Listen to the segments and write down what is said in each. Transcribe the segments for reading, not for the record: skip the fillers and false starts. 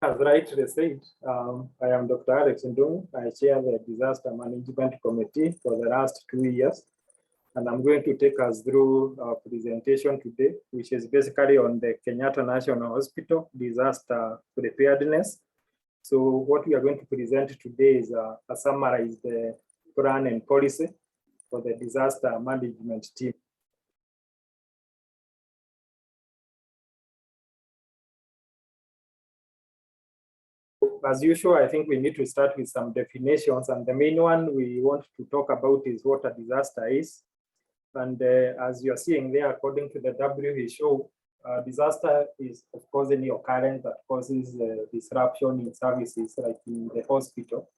As rightly said, I am Dr. Alex Ndung. I chair the Disaster Management Committee for the last 2 years. And I'm going to take us through our presentation today, which is basically on the Kenyatta National Hospital disaster preparedness. So what we are going to present today is a summarized plan and policy for the disaster management team. As usual, I think we need to start with some definitions, and the main one we want to talk about is what a disaster is. And as you're seeing there, according to the WHO, disaster is, of course, any occurrence that causes disruption in services, like in the hospital,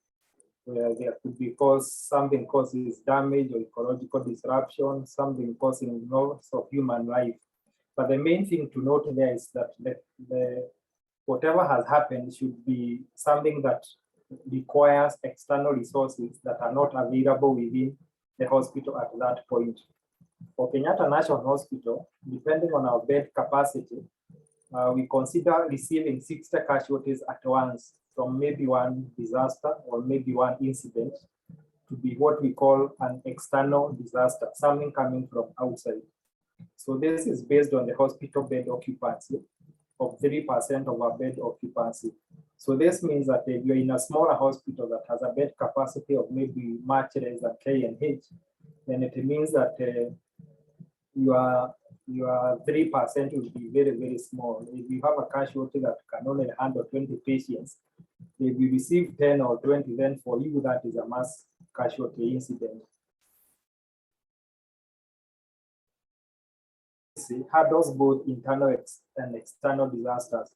where there could be something causes damage or ecological disruption, something causing loss of human life. But the main thing to note there is that whatever has happened should be something that requires external resources that are not available within the hospital at that point. For Kenyatta National Hospital, depending on our bed capacity, we consider receiving 60 casualties at once from maybe one disaster or maybe one incident to be what we call an external disaster, something coming from outside. So this is based on the hospital bed occupancy of 3% of our bed occupancy. So this means that if you're in a smaller hospital that has a bed capacity of maybe much less than KNH, then it means that your 3% will be very, very small. If you have a casualty that can only handle 20 patients, if you receive 10 or 20, then for you, that is a mass casualty incident. Handles both internal and external disasters.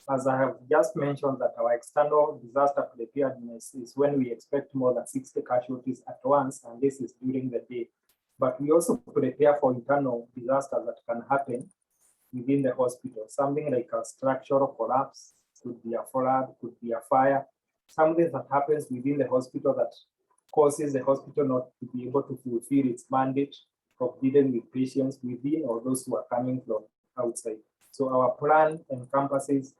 As I have just mentioned, that our external disaster preparedness is when we expect more than 60 casualties at once, and this is during the day. But we also prepare for internal disasters that can happen within the hospital. Something like a structural collapse, could be a flood, could be a fire, something that happens within the hospital that causes the hospital not to be able to fulfill its mandate of dealing with patients within or those who are coming from outside. So our plan encompasses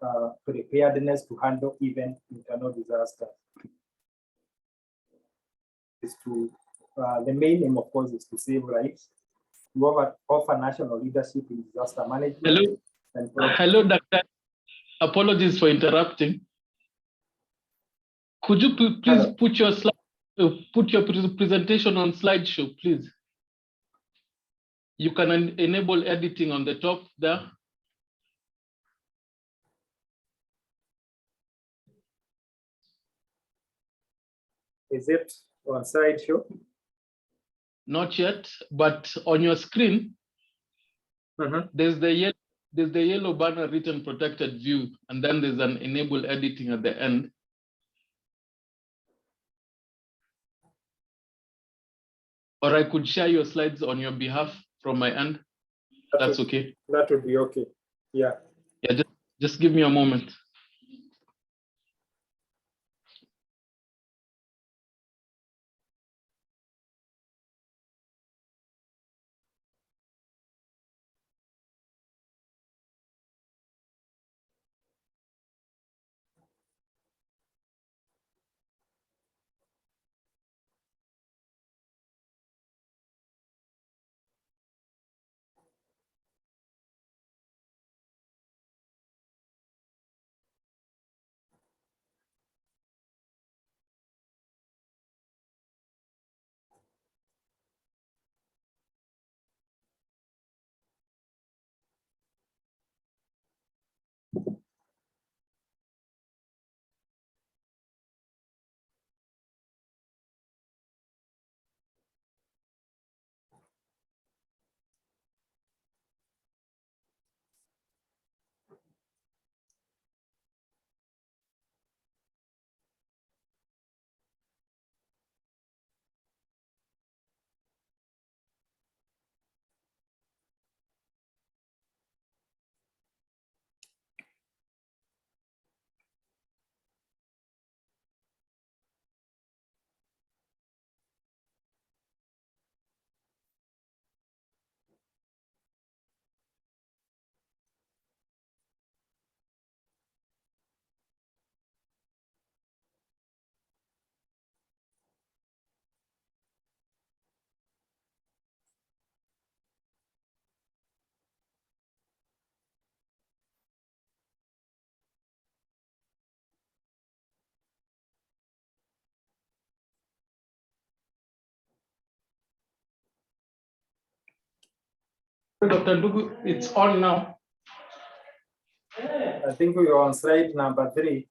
preparedness to handle even internal disasters. The main aim, of course, is to save lives, to offer national leadership in disaster management. Hello, Doctor. Apologies for interrupting. Could you please put your presentation on slideshow, please? You can enable editing on the top there. Is it on slideshow? Not yet, but on your screen, there's the yellow banner written protected view, and then there's an enable editing at the end. Or I could share your slides on your behalf from my end. That's okay. That would be okay. Yeah. Yeah, just give me a moment. Dr. Ndugu, it's on now. I think we are on slide number 3.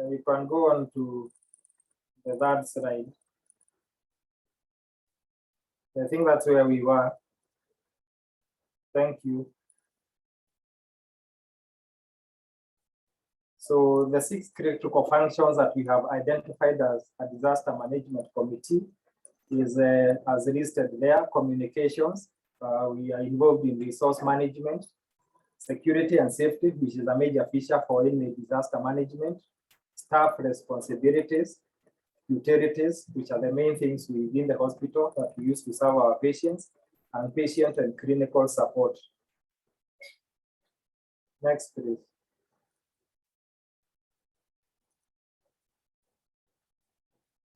You can go on to the third slide. I think that's where we were. Thank you. So the 6 critical functions that we have identified as a disaster management committee is as listed there: communications. We are involved in resource management, security and safety, which is a major feature for any disaster management, staff responsibilities, utilities, which are the main things within the hospital that we use to serve our patients, and patient and clinical support. Next, please.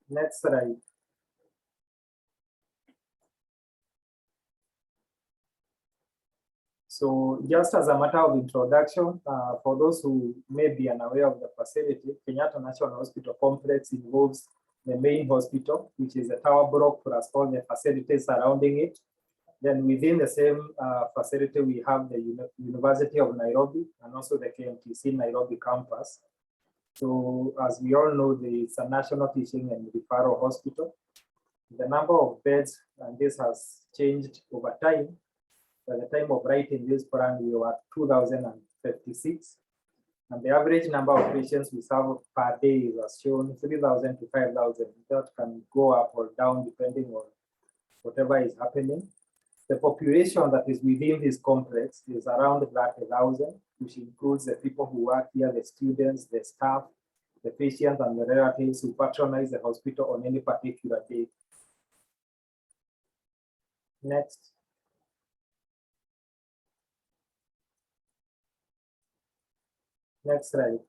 Next slide. So just as a matter of introduction, for those who may be unaware of the facility, Kenyatta National Hospital Complex involves the main hospital, which is a tower block plus all the facilities surrounding it. Then within the same facility, we have the University of Nairobi and also the KMTC Nairobi campus. So as we all know, it's a national teaching and referral hospital. The number of beds, and this has changed over time. By the time of writing this plan, we were at 2,056. And the average number of patients we serve per day is as shown 3,000 to 5,000. That can go up or down depending on whatever is happening. The population that is within this complex is around 1,000, which includes the people who work here, the students, the staff, the patients, and the relatives who patronize the hospital on any particular day. Next. Next slide.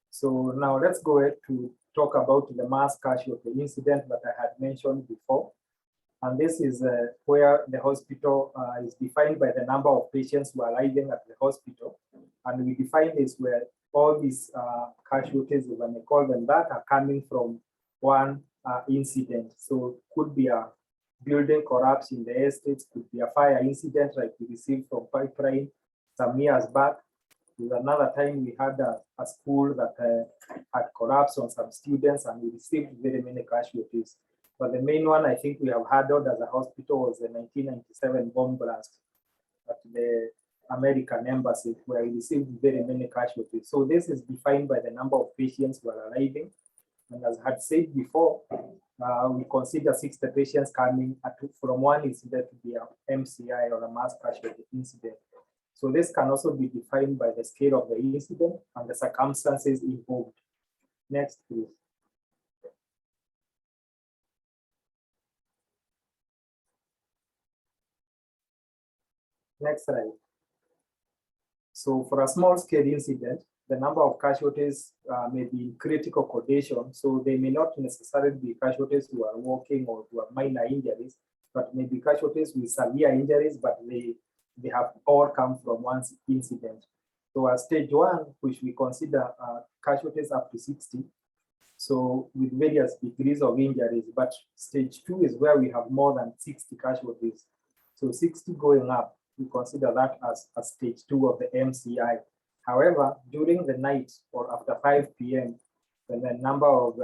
So now let's go ahead to talk about the mass casualty incident that I had mentioned before. And this is where the hospital is defined by the number of patients who are arriving at the hospital. And we define this where all these casualties, when they call them that, are coming from one incident. So it could be a building collapse in the estates, could be a fire incident like we received from Pipeline some years back. There's another time we had a school that had collapsed on some students and we received very many casualties. But the main one I think we have handled as a hospital was the 1997 bomb blast at the American embassy, where we received very many casualties. So this is defined by the number of patients who are arriving. And as I had said before, we consider 60 patients coming from one incident to be an MCI or a mass casualty incident. So this can also be defined by the scale of the incident and the circumstances involved. Next, please. Next slide. So for a small scale incident, the number of casualties may be in critical condition. So they may not necessarily be casualties who are walking or who have minor injuries, but maybe casualties with severe injuries, but they have all come from one incident. So at stage 1, which we consider casualties up to 60, so with various degrees of injuries, but stage 2 is where we have more than 60 casualties. So 60 going up, we consider that as a stage 2 of the MCI. However, during the night or after 5 p.m., when the number of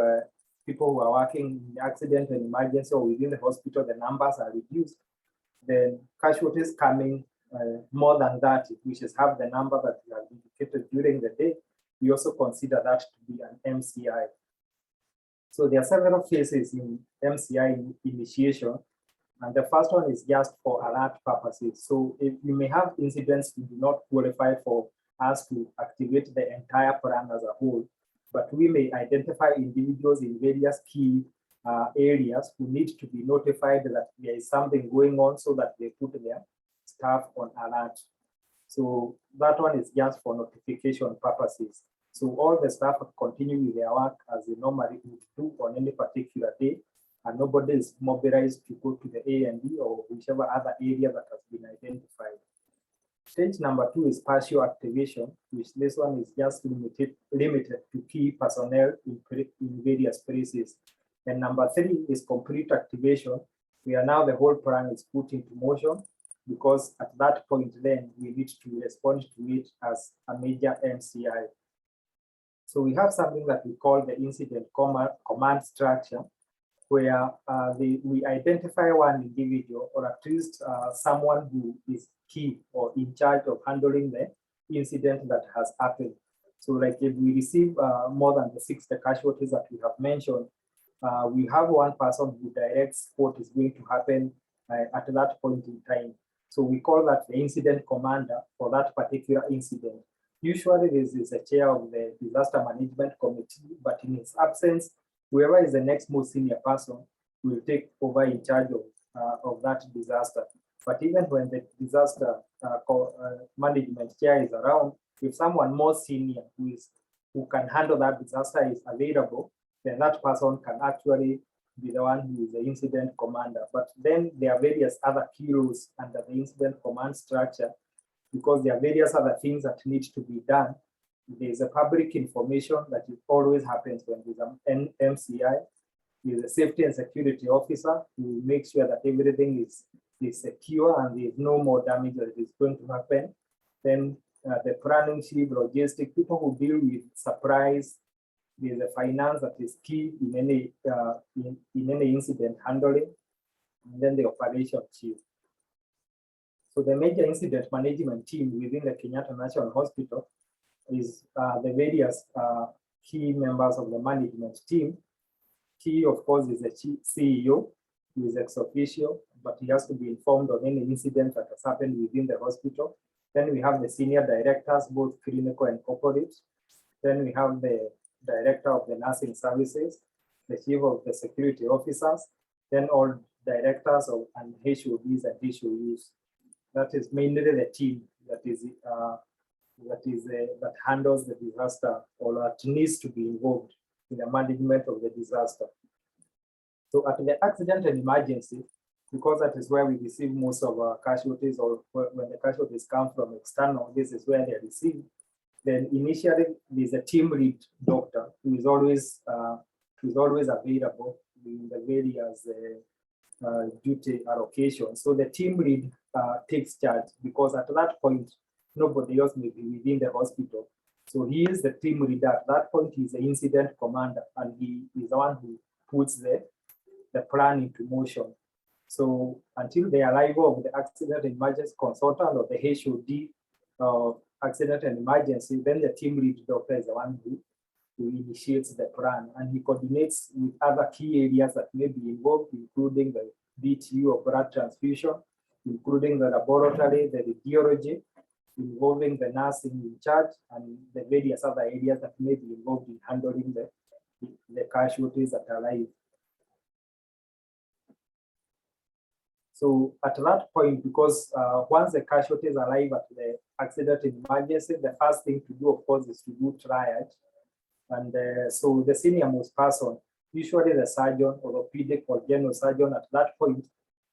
people who are working in the accident and emergency or within the hospital, the numbers are reduced, then casualties coming more than that, which is half the number that we have indicated during the day, we also consider that to be an MCI. So there are several phases in MCI initiation, and the first one is just for alert purposes. So if you may have incidents that do not qualify for us to activate the entire plan as a whole, but we may identify individuals in various key areas who need to be notified that there is something going on so that they put their staff on alert. So that one is just for notification purposes. So all the staff continue with their work as they normally would do on any particular day, and nobody is mobilized to go to the A&D or whichever other area that has been identified. Stage number 2 is partial activation, which this one is just limited to key personnel in various places. And number 3 is complete activation, where now the whole plan is put into motion, because at that point then we need to respond to it as a major MCI. So we have something that we call the incident command structure, where we identify one individual, or at least someone who is key or in charge of handling the incident that has happened. So like if we receive more than the 6 casualties that we have mentioned, we have one person who directs what is going to happen at that point in time. So we call that the incident commander for that particular incident. Usually this is the chair of the disaster management committee, but in its absence, whoever is the next most senior person will take over in charge of that disaster. But even when the disaster management chair is around, if someone more senior who can handle that disaster is available, then that person can actually be the one who is the incident commander. But then there are various other key roles under the incident command structure, because there are various other things that need to be done. There's a public information that it always happens when there's an MCI. There's a safety and security officer who makes sure that everything is secure and there's no more damage that is going to happen. Then the planning chief, logistic, people who deal with supplies. There's a finance that is key in any incident handling, and then the operation chief. So the major incident management team within the Kenyatta National Hospital is the various key members of the management team. Key, of course, is the CEO, who is ex officio, but he has to be informed of any incident that has happened within the hospital. Then we have the senior directors, both clinical and corporate. Then we have the director of the nursing services, the chief of the security officers, then all directors of and HODs and HOUs. That is mainly the team that handles the disaster, or that needs to be involved in the management of the disaster. So at the accident and emergency, because that is where we receive most of our casualties, or when the casualties come from external, this is where they're received. Then initially there's a team lead doctor who is always available in the various duty allocation. So the team lead takes charge, because at that point nobody else may be within the hospital. So he is the team leader. At that point, he's the incident commander, and he is the one who puts the plan into motion. So until the arrival of the accident and emergency consultant or the HOD accident and emergency, then the team lead doctor is the one who initiates the plan, and he coordinates with other key areas that may be involved, including the BTU of blood transfusion, including the laboratory, the radiology, involving the nursing in charge, and the various other areas that may be involved in handling the casualties that arrive. So at that point, because once the casualties arrive at the accident and emergency, the first thing to do, of course, is to do triage. And so the senior most person, usually the surgeon, orthopedic or general surgeon at that point,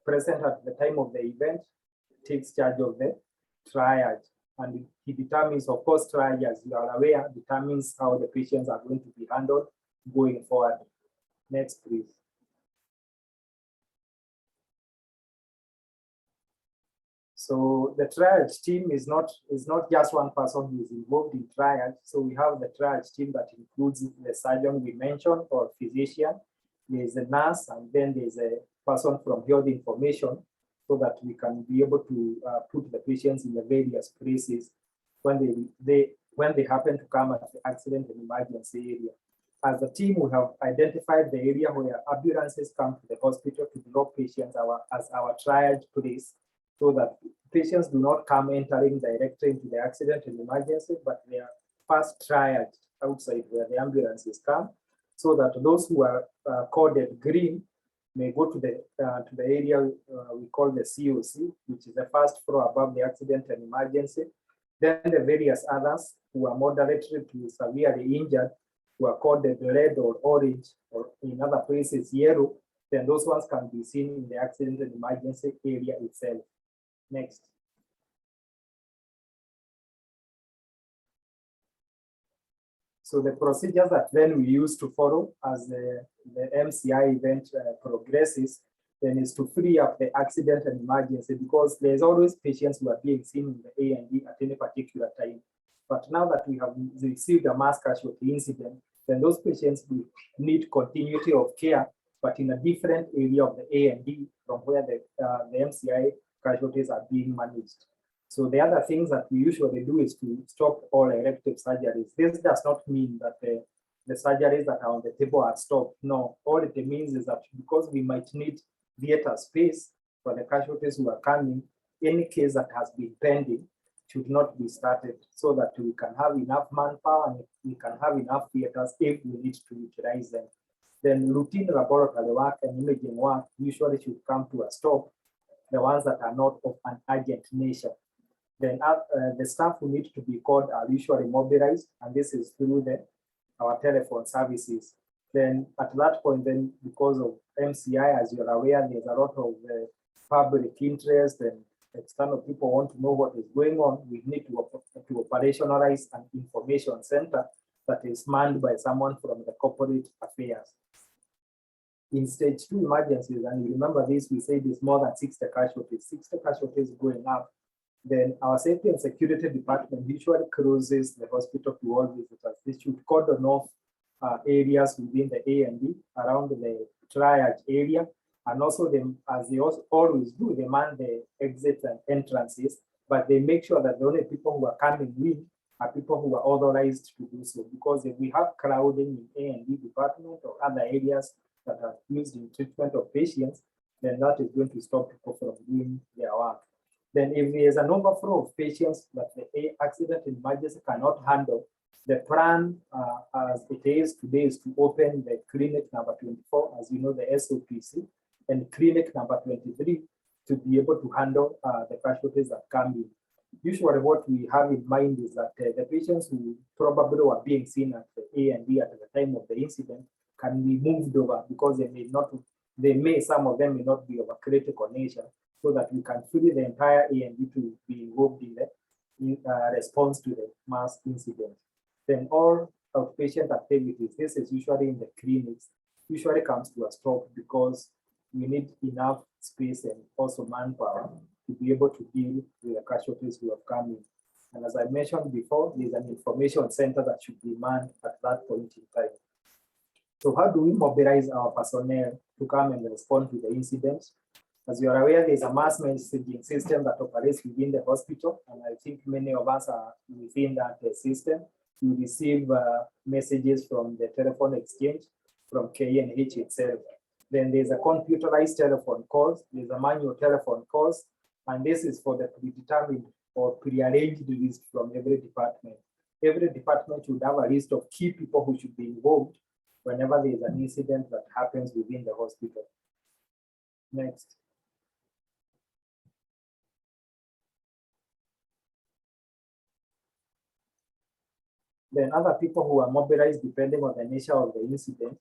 present at the time of the event, takes charge of the triage. And he determines, of course, triage, as you are aware, determines how the patients are going to be handled going forward. Next, please. So the triage team is not just one person who is involved in triage. So we have the triage team that includes the surgeon we mentioned, or physician. There's a nurse, and then there's a person from health information, so that we can be able to put the patients in the various places when they happen to come at the accident and emergency area. As a team, we have identified the area where ambulances come to the hospital to drop patients as our triage place, so that patients do not come entering directly into the accident and emergency, but they are first triaged outside where the ambulances come, so that those who are coded green may go to the area we call the COC, which is the first floor above the accident and emergency. Then the various others who are moderately to severely injured, who are coded red or orange, or in other places yellow, then those ones can be seen in the accident and emergency area itself. Next. So the procedures that then we use to follow as the MCI event progresses, then is to free up the accident and emergency, because there's always patients who are being seen in the A&E at any particular time. But now that we have received a mass casualty incident, then those patients will need continuity of care, but in a different area of the A&E from where the MCI casualties are being managed. So the other things that we usually do is to stop all elective surgeries. This does not mean that the surgeries that are on the table are stopped. No, all it means is that because we might need theater space for the casualties who are coming, any case that has been pending should not be started, so that we can have enough manpower and we can have enough theaters if we need to utilize them. Then routine laboratory work and imaging work usually should come to a stop, the ones that are not of an urgent nature. Then the staff who need to be called are usually mobilized, and this is through our telephone services. Then at that point, then because of MCI, as you're aware, there's a lot of public interest and external people want to know what is going on. We need to operationalize an information center that is manned by someone from the corporate affairs. In stage 2 emergencies, and you remember this, we said it's more than 60 casualties going up. Then our safety and security department usually cruises the hospital to all visitors. They should cordon off areas within the A&E around the Triad area. And also, as they always do, they man the exits and entrances, but they make sure that the only people who are coming in are people who are authorized to do so. Because if we have crowding in A&E department or other areas that are used in treatment of patients, then that is going to stop people from doing their work. Then if there is an overflow of patients that the accident and emergency cannot handle, the plan as it is today is to open the clinic number 24, as you know, the SOPC, and clinic number 23 to be able to handle the casualties that come in. Usually what we have in mind is that the patients who probably were being seen at the A&E at the time of the incident can be moved over, because some of them may not be of a critical nature, so that we can free the entire A&E to be involved in the response to the mass incident. Then all outpatient activities, this is usually in the clinics, usually comes to a stop, because we need enough space and also manpower to be able to deal with the casualties who have come in. And as I mentioned before, there's an information center that should be manned at that point in time. So how do we mobilize our personnel to come and respond to the incidents? As you are aware, there's a mass messaging system that operates within the hospital, and I think many of us are within that system. We receive messages from the telephone exchange, from KNH itself. Then there's a computerized telephone calls, there's a manual telephone calls, and this is for the predetermined or prearranged list from every department. Every department should have a list of key people who should be involved whenever there's an incident that happens within the hospital. Next. Then other people who are mobilized depending on the nature of the incident.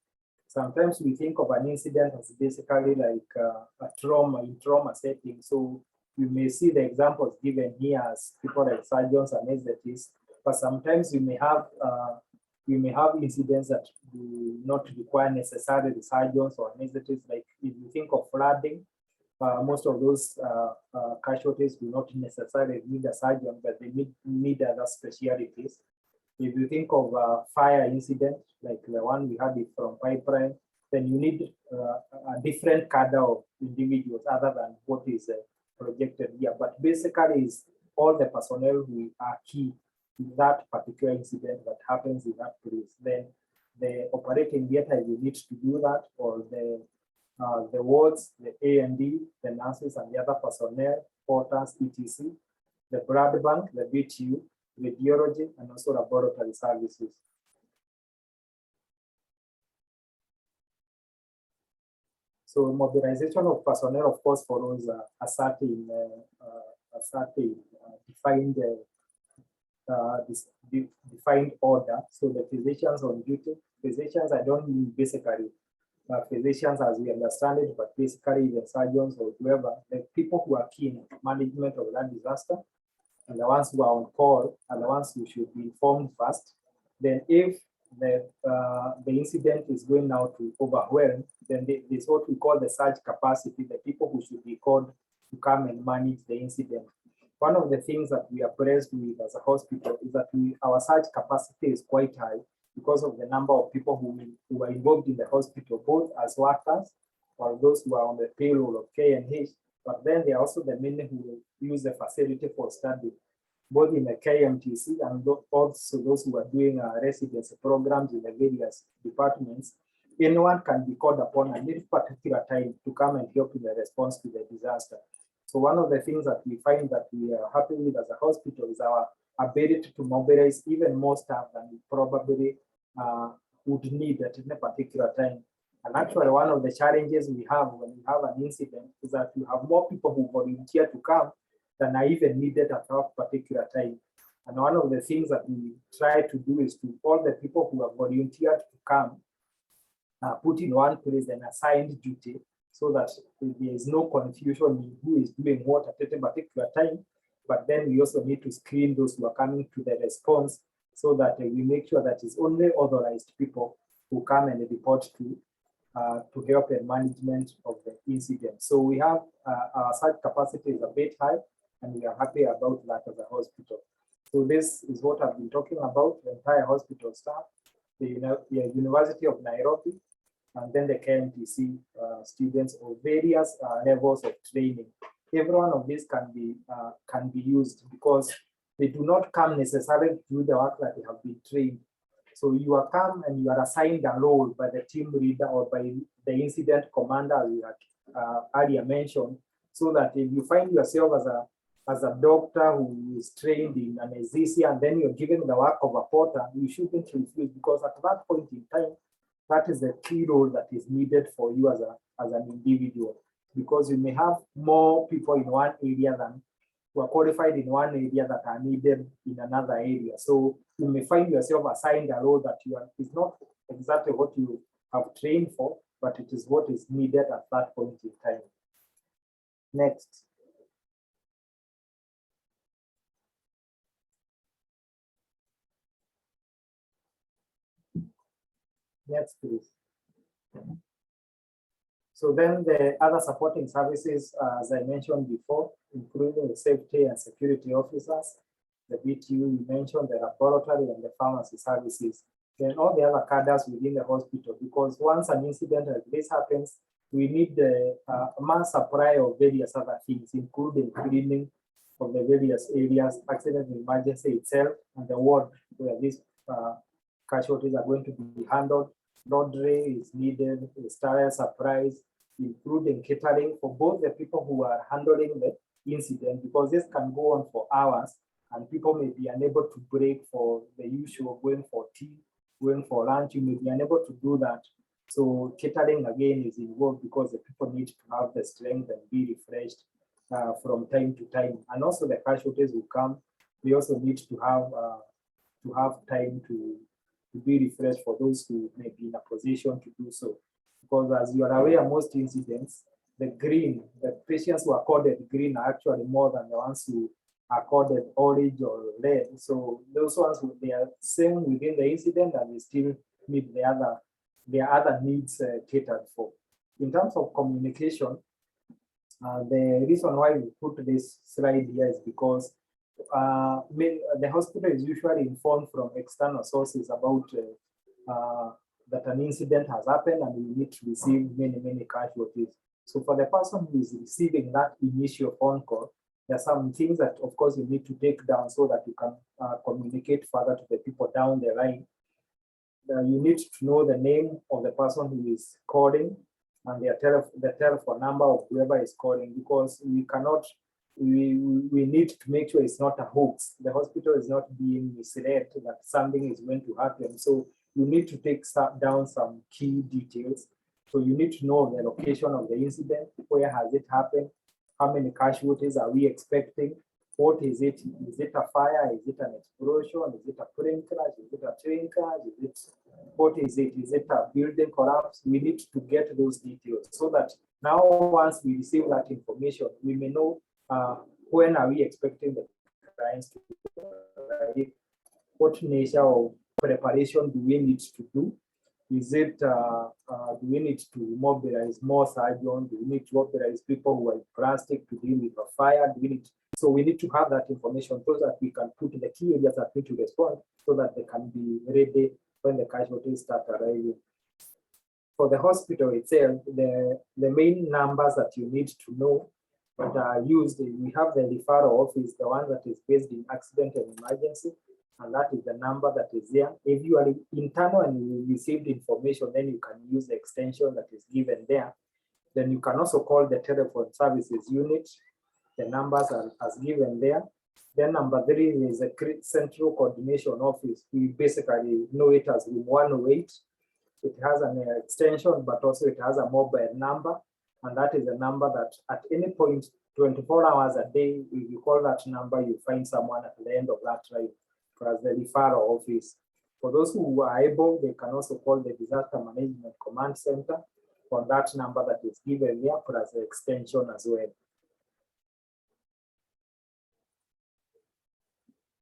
Sometimes we think of an incident as basically like a trauma in trauma setting. So you may see the examples given here as people like surgeons and anesthetists, but sometimes you may have incidents that do not require necessarily surgeons or anesthetists. Like if you think of flooding, most of those casualties do not necessarily need a surgeon, but they need other specialties. If you think of a fire incident, like the one we had from pipeline, then you need a different cadre of individuals other than what is projected here. But basically, is all the personnel who are key in that particular incident that happens in that place. Then the operating theater, you need to do that, or the wards, the A&D, the nurses and the other personnel, porters, etc., the blood bank, the BTU, radiology, and also laboratory services. So mobilization of personnel, of course, follows a certain defined order. So the physicians on duty, physicians, I don't mean basically physicians as we understand it, but basically the surgeons or whoever, the people who are key in management of that disaster, and the ones who are on call are the ones who should be informed first. Then if the incident is going now to overwhelm, then there's what we call the surge capacity, the people who should be called to come and manage the incident. One of the things that we are blessed with as a hospital is that our surge capacity is quite high because of the number of people who are involved in the hospital, both as workers or those who are on the payroll of KNH, but then there are also the many who use the facility for study, both in the KMTC and also those who are doing residency programs in the various departments. Anyone can be called upon at any particular time to come and help in the response to the disaster. So one of the things that we find that we are happy with as a hospital is our ability to mobilize even more staff than we probably would need at any particular time. And actually, one of the challenges we have when we have an incident is that you have more people who volunteer to come than are even needed at that particular time. And one of the things that we try to do is to all the people who have volunteered to come, put in one place and assigned duty so that there is no confusion in who is doing what at a particular time. But then we also need to screen those who are coming to the response so that we make sure that it's only authorized people who come and report to help in management of the incident. So we have our site capacity is a bit high, and we are happy about that as a hospital. So this is what I've been talking about, the entire hospital staff, the University of Nairobi, and then the KMTC students of various levels of training. Every one of these can be used because they do not come necessarily to do the work that they have been trained. So you are come and you are assigned a role by the team leader or by the incident commander, as we had earlier mentioned, so that if you find yourself as a doctor who is trained in anesthesia and then you're given the work of a porter, you shouldn't refuse, because at that point in time, that is the key role that is needed for you as an individual, because you may have more people in one area than who are qualified in one area that are needed in another area. So you may find yourself assigned a role that is not exactly what you have trained for, but it is what is needed at that point in time. Next. Next, please. So then the other supporting services, as I mentioned before, including the safety and security officers, the BTU you mentioned, the laboratory and the pharmacy services, then all the other cadres within the hospital, because once an incident like this happens, we need the mass supply of various other things, including cleaning of the various areas, accident and emergency itself, and the ward where these casualties are going to be handled. Laundry is needed, sterile supplies, including catering for both the people who are handling the incident, because this can go on for hours and people may be unable to break for the usual going for tea, going for lunch. You may be unable to do that. So catering again is involved because the people need to have the strength and be refreshed from time to time. And also the casualties who come, we also need to have time to be refreshed for those who may be in a position to do so. Because as you are aware, most incidents, the patients who are coded green are actually more than the ones who are coded orange or red. So those ones, they are same within the incident and they still meet their other needs catered for. In terms of communication, the reason why we put this slide here is because the hospital is usually informed from external sources about that an incident has happened and we need to receive many casualties. So for the person who is receiving that initial phone call, there are some things that, of course, you need to take down so that you can communicate further to the people down the line. You need to know the name of the person who is calling and the telephone number of whoever is calling, because we need to make sure it's not a hoax. The hospital is not being misled that something is going to happen. So you need to take down some key details. So you need to know the location of the incident, where has it happened, how many casualties are we expecting, what is it? Is it a fire? Is it an explosion? Is it a plane crash? Is it a train crash? What is it? Is it a building collapse? We need to get those details so that now once we receive that information, we may know when are we expecting the clients to arrive, what nature of preparation do we need to do? Is it, do we need to mobilize more surgeons? Do we need to mobilize people who are in plastic to deal with a fire? So we need to have that information so that we can put the key areas that need to respond so that they can be ready when the casualties start arriving. For the hospital itself, the main numbers that you need to know that are used, we have the referral office, the one that is based in accident and emergency, and that is the number that is there. If you are internal and you received information, then you can use the extension that is given there. Then you can also call the telephone services unit. The numbers are as given there. Then number 3 is a central coordination office. We basically know it as room 108. It has an extension, but also it has a mobile number. And that is a number that at any point, 24 hours a day, if you call that number, you find someone at the end of that line, as the referral office. For those who are able, they can also call the Disaster Management Command Center on that number that is given here, plus the extension as well.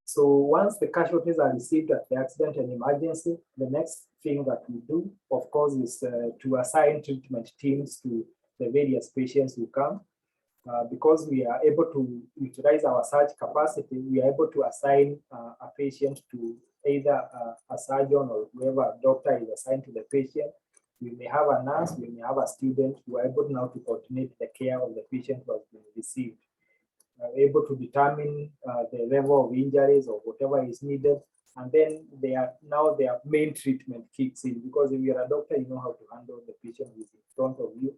So once the casualties are received at the accident and emergency, the next thing that we do, of course, is to assign treatment teams to the various patients who come. Because we are able to utilize our surge capacity, we are able to assign a patient to either a surgeon or whoever doctor is assigned to the patient. We may have a nurse, we may have a student who are able now to coordinate the care of the patient who has been received. Able to determine the level of injuries or whatever is needed, and then their main treatment kicks in, because if you're a doctor, you know how to handle the patient who's in front of you.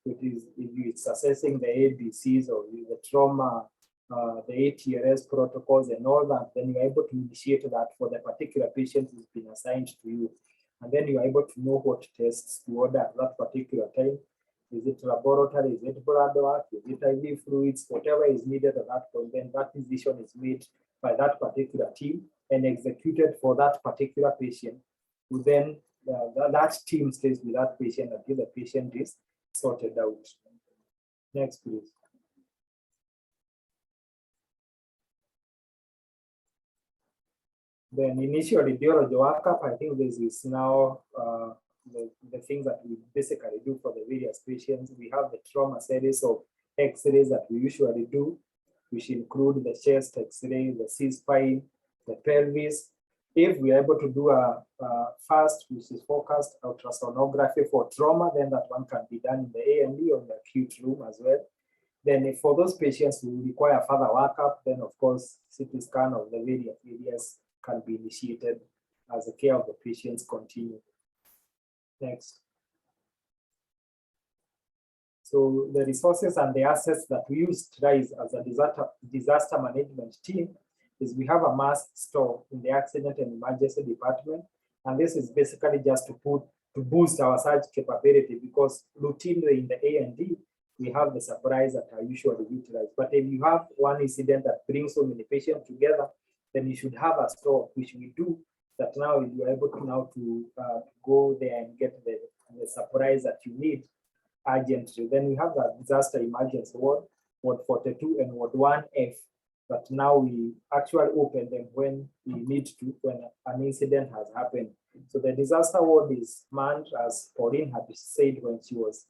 If it's assessing the ABCs or the trauma, the ATRS protocols and all that, then you're able to initiate that for the particular patient who's been assigned to you. And then you're able to know what tests to order at that particular time. Is it laboratory? Is it blood work? Is it IV fluids? Whatever is needed at that point, then that decision is made by that particular team and executed for that particular patient. Then that team stays with that patient until the patient is sorted out. Next, please. Then initial radiology workup, I think this is now the things that we basically do for the various patients. We have the trauma series of X-rays that we usually do, which include the chest X-ray, the C-spine, the pelvis. If we are able to do a fast, which is focused ultrasonography for trauma, then that one can be done in the A&E or the acute room as well. Then if for those patients who require further workup, then of course, CT scan of the various areas can be initiated as the care of the patients continue. Next. So the resources and the assets that we use as a disaster management team is we have a mass store in the accident and emergency department. And this is basically just to boost our surge capability, because routinely in the A&D, we have the supplies that are usually utilized. But if you have one incident that brings so many patients together, then you should have a store, which we do, that now you are able to now to go there and get the supplies that you need urgently. Then we have the disaster emergency ward, Ward 42 and Ward 1F, but now we actually open them when we need to, when an incident has happened. So the disaster ward is manned, as Pauline had said when she was,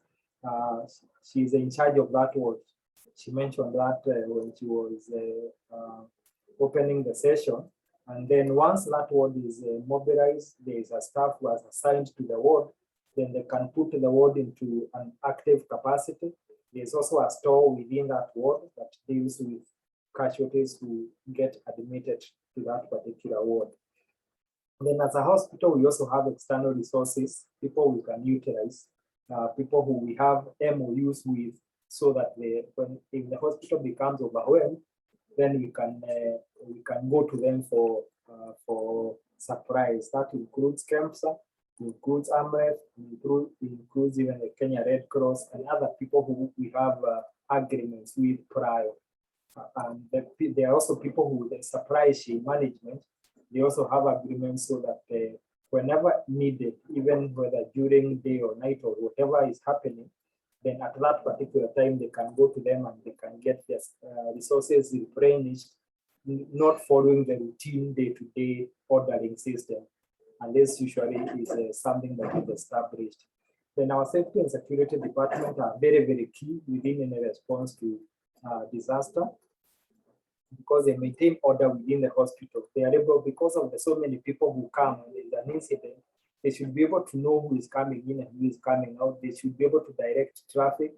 she's in charge of that ward. She mentioned that when she was opening the session. And then once that ward is mobilized, there is a staff who is assigned to the ward, then they can put the ward into an active capacity. There's also a store within that ward that deals with casualties who get admitted to that particular ward. Then as a hospital, we also have external resources, people we can utilize, people who we have MOUs with, so that if the hospital becomes overwhelmed, then we can go to them for supplies. That includes KEMSA, includes AMREF, includes even the Kenya Red Cross and other people who we have agreements with prior. And there are also people who the supply chain management, they also have agreements so that whenever needed, even whether during day or night or whatever is happening, then at that particular time, they can go to them and they can get their resources replenished, not following the routine day-to-day ordering system. and this usually is something that is established. Then our safety and security department are very, very key within any response to disaster, because they maintain order within the hospital. They are able, because of the so many people who come when there's an incident, they should be able to know who is coming in and who is coming out. They should be able to direct traffic.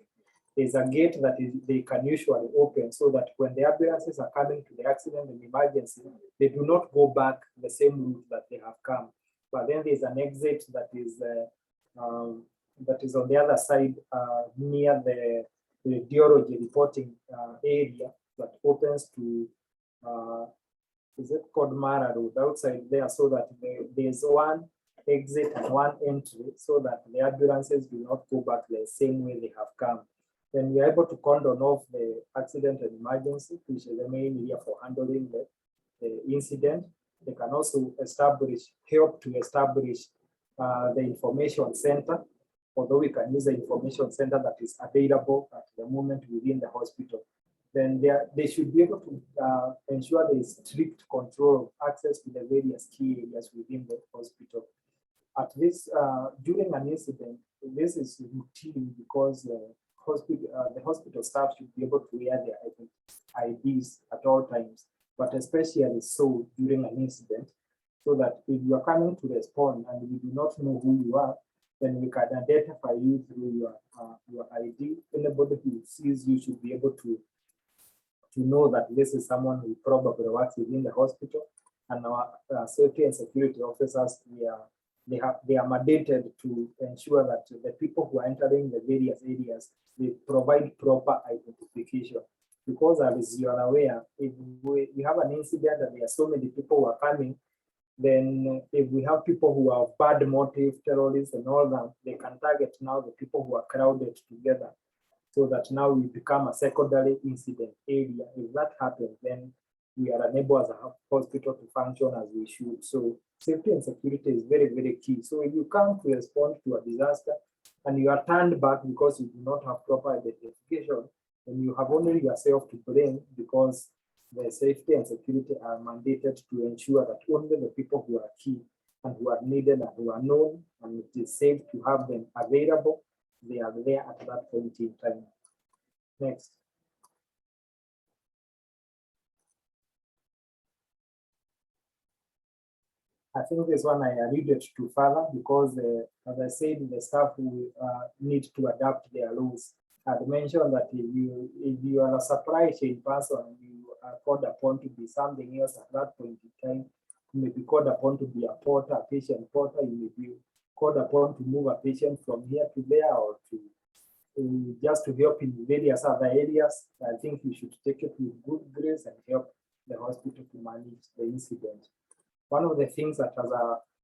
There's a gate that they can usually open so that when the ambulances are coming to the accident and emergency, they do not go back the same route that they have come. But then there's an exit that is on the other side near the radiology reporting area that opens to, is it called Mara Road outside there, so that there's one exit and one entry so that the ambulances do not go back the same way they have come. Then we are able to cordon off the accident and emergency, which is the main area for handling the incident. They can also help to establish the information center, although we can use the information center that is available at the moment within the hospital. Then they should be able to ensure there is strict control of access to the various key areas within the hospital. At this, during an incident, this is routine because the hospital staff should be able to wear their IDs at all times, but especially so during an incident, so that if you are coming to respond and we do not know who you are, then we can identify you through your ID. Anybody who sees you should be able to know that this is someone who probably works within the hospital. And our safety and security officers, they are mandated to ensure that the people who are entering the various areas, they provide proper identification. Because as you are aware, if we have an incident and there are so many people who are coming, then if we have people who have bad motive, terrorists and all that, they can target now the people who are crowded together, so that now we become a secondary incident area. If that happens, then we are unable as a hospital to function as we should. So safety and security is very, very key. So if you come to respond to a disaster and you are turned back because you do not have proper identification, then you have only yourself to blame, because the safety and security are mandated to ensure that only the people who are key and who are needed and who are known and it is safe to have them available, they are there at that point in time. Next. I think this one I alluded to further, because as I said, the staff will need to adapt their rules. I had mentioned that if you are a supply chain person, you are called upon to be something else at that point in time. You may be called upon to be a porter, a patient porter. You may be called upon to move a patient from here to there, or to just to help in various other areas. I think you should take it with good grace and help the hospital to manage the incident. One of the things that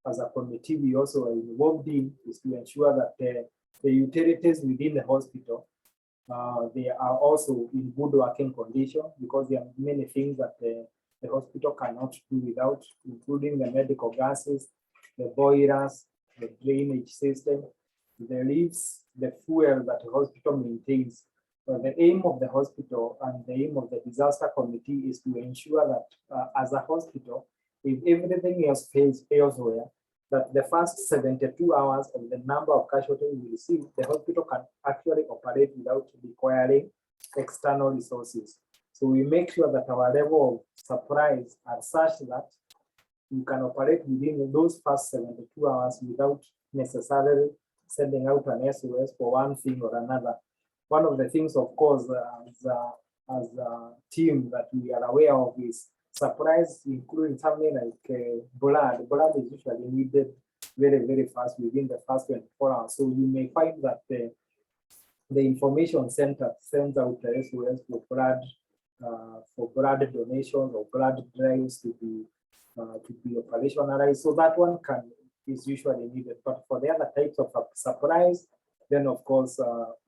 as a committee we also are involved in is to ensure that the utilities within the hospital, they are also in good working condition, because there are many things that the hospital cannot do without, including the medical gases, the boilers, the drainage system, the lifts, the fuel that the hospital maintains. The aim of the hospital and the aim of the disaster committee is to ensure that as a hospital, if everything else fails elsewhere, that the first 72 hours of the number of casualties we receive, the hospital can actually operate without requiring external resources. So we make sure that our level of supplies are such that we can operate within those first 72 hours without necessarily sending out an SOS for one thing or another. One of the things, of course, as a team that we are aware of is supplies, including something like blood. Blood is usually needed very, very fast within the first 24 hours. So you may find that the information center sends out the SOS for blood donations or blood drives to be operationalized. So that one is usually needed. But for the other types of supplies, then of course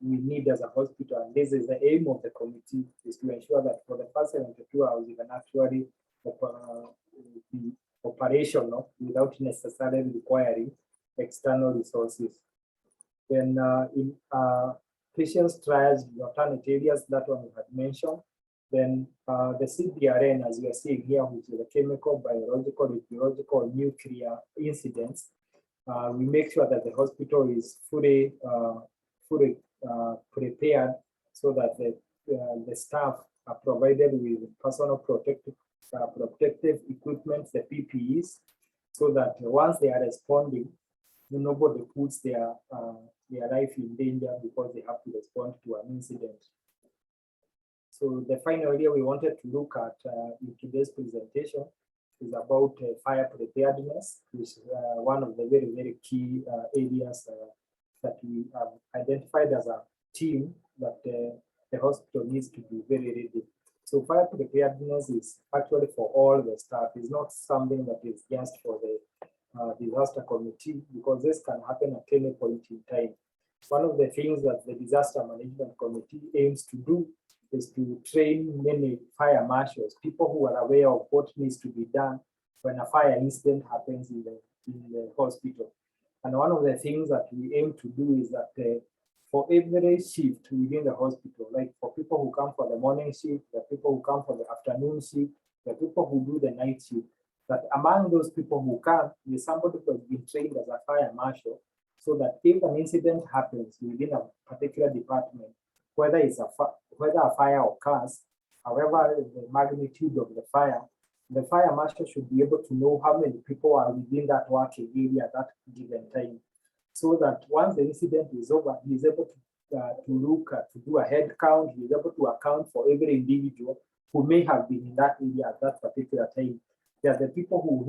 we need as a hospital, and this is the aim of the committee, is to ensure that for the first 72 hours you can actually be operational without necessarily requiring external resources. Then in patients triage in alternate areas, that one we had mentioned, Then the CBRN, as you are seeing here, which is the chemical, biological, ecological, nuclear incidents, we make sure that the hospital is fully prepared so that the staff are provided with personal protective equipment, the PPEs, so that once they are responding, nobody puts their life in danger because they have to respond to an incident. So the final area we wanted to look at in today's presentation is about fire preparedness, which is one of the very, very key areas that we have identified as a team that the hospital needs to be very ready. So fire preparedness is actually for all the staff. It's not something that is just for the disaster committee, because this can happen at any point in time. One of the things that the disaster management committee aims to do is to train many fire marshals, people who are aware of what needs to be done when a fire incident happens in the hospital. And one of the things that we aim to do is that for every shift within the hospital, like for people who come for the morning shift, the people who come for the afternoon shift, the people who do the night shift, that among those people who come, there's somebody who has been trained as a fire marshal, so that if an incident happens within a particular department, whether a fire occurs, however the magnitude of the fire marshal should be able to know how many people are within that working area at that given time, so that once the incident is over, he is able to do a head count. He is able to account for every individual who may have been in that area at that particular time. They are the people who